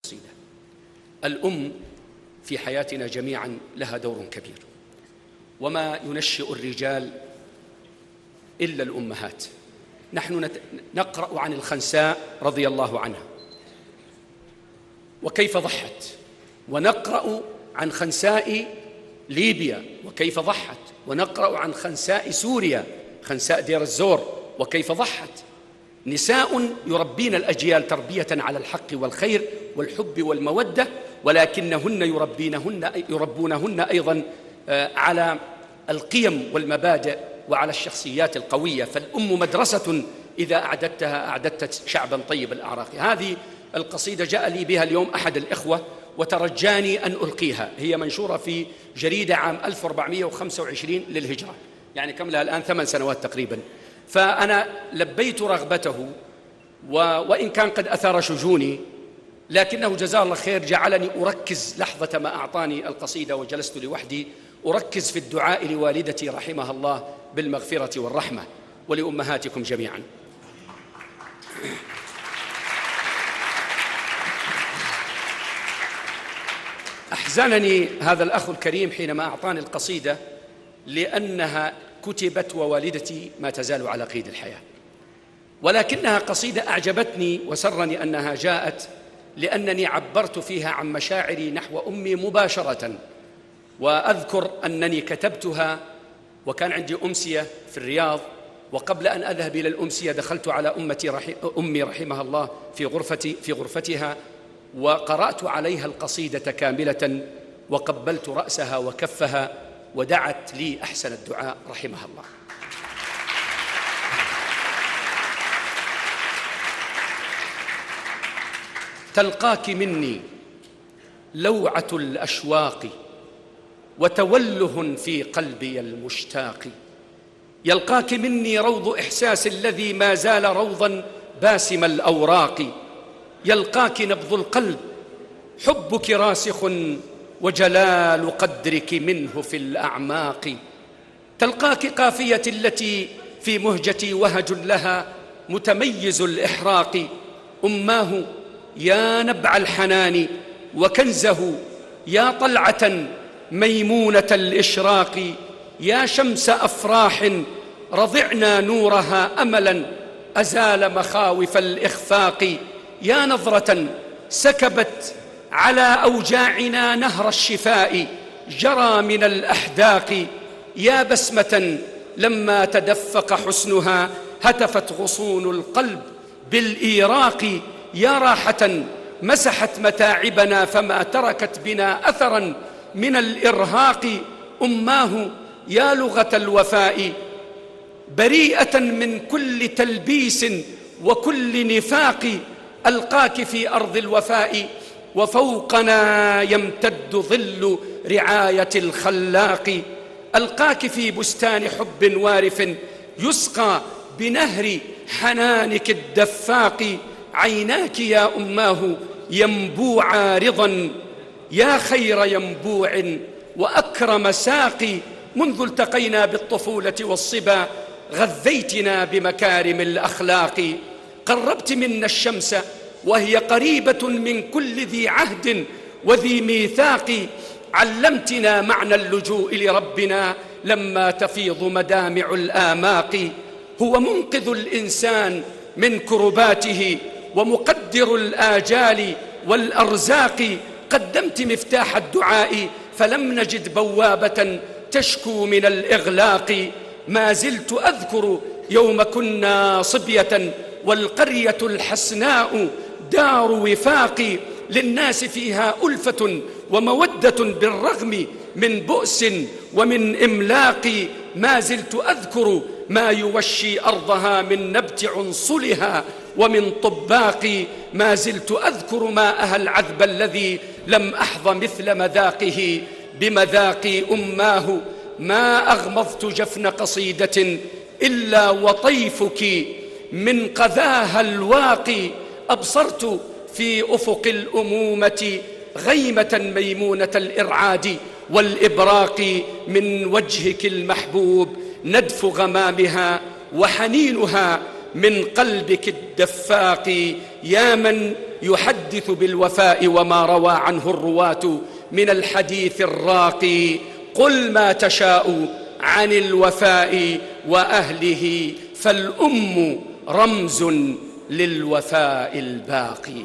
القصيدة. الأم في حياتنا جميعا لها دور كبير، وما ينشئ الرجال إلا الأمهات. نحن نقرأ عن الخنساء رضي الله عنها وكيف ضحت، ونقرأ عن خنساء ليبيا وكيف ضحت، ونقرأ عن خنساء سوريا، خنساء دير الزور وكيف ضحت. نساء يربين الأجيال تربية على الحق والخير والحب والمودة، ولكنهن يربونهن أيضا على القيم والمبادئ وعلى الشخصيات القوية. فالأم مدرسة إذا أعددتها أعددت شعبا طيب الأعراق. هذه القصيدة جاء لي بها اليوم أحد الإخوة وترجاني أن ألقيها. هي منشورة في جريدة عام 1425 للهجرة، يعني كم لها الآن 8 سنوات تقريبا. فأنا لبيت رغبته، وإن كان قد أثار شجوني، لكنه جزاه الله خير جعلني أركز لحظة ما أعطاني القصيدة وجلست لوحدي أركز في الدعاء لوالدتي رحمها الله بالمغفرة والرحمة، ولأمهاتكم جميعا. أحزنني هذا الأخ الكريم حينما أعطاني القصيدة، لأنها كتبت ووالدتي ما تزال على قيد الحياة، ولكنها قصيدة أعجبتني وسرني أنها جاءت، لأنني عبرت فيها عن مشاعري نحو أمي مباشرة. وأذكر أنني كتبتها وكان عندي أمسية في الرياض، وقبل أن أذهب إلى الأمسية دخلت على أمي رحمها الله في غرفتها، وقرأت عليها القصيدة كاملة، وقبلت رأسها وكفها، ودعت لي أحسن الدعاء رحمها الله. تلقاك مني لوعة الأشواق، وتوله في قلبي المشتاق. يلقاك مني روض إحساس الذي ما زال روضا باسم الأوراق. يلقاك نبض القلب، حبك راسخ، وجلال قدرك منه في الأعماق. تلقاك قافية التي في مهجتي وهج لها متميز الإحراق. أماه يا نبع الحنان وكنزه، يا طلعة ميمونة الإشراق. يا شمس أفراح رضعنا نورها أملا أزال مخاوف الإخفاق. يا نظرة سكبت على أوجاعنا نهر الشفاء جرى من الأحداق. يا بسمة لما تدفق حسنها هتفت غصون القلب بالإيراق. يا راحة مسحت متاعبنا فما تركت بنا أثرا من الإرهاق. أماه يا لغة الوفاء بريئة من كل تلبيس وكل نفاق. ألقاك في أرض الوفاء وفوقنا يمتد ظل رعاية الخلاق. ألقاك في بستان حب وارف يسقى بنهر حنانك الدفاق. عيناك يا أماه ينبوعا رضا، يا خير ينبوع وأكرم ساقي. منذ التقينا بالطفولة والصبا غذيتنا بمكارم الأخلاق. قربت منا الشمس وهي قريبة من كل ذي عهد وذي ميثاق. علمتنا معنى اللجوء لربنا لما تفيض مدامع الآماق. هو منقذ الإنسان من كرباته ومقدر الآجال والأرزاق. قدمت مفتاح الدعاء فلم نجد بوابة تشكو من الإغلاق. ما زلت أذكر يوم كنا صبية والقرية الحسناء دار وفاق. للناس فيها ألفة ومودة بالرغم من بؤس ومن إملاق. ما زلت أذكر ما يوشي أرضها من نبت عنصلها ومن طباق. ما زلت أذكر ماءها العذب الذي لم أحظ مثل مذاقه بمذاق. أماه ما أغمضت جفن قصيدة إلا وطيفك من قذاها الواقي. أبصرت في أفق الأمومة غيمة ميمونة الإرعاد والإبراق. من وجهك المحبوب ندف غمامها وحنينها من قلبك الدفاق. يا من يحدث بالوفاء وما روى عنه الرواة من الحديث الراقي، قل ما تشاء عن الوفاء وأهله، فالأم رمز للوفاء الباقي.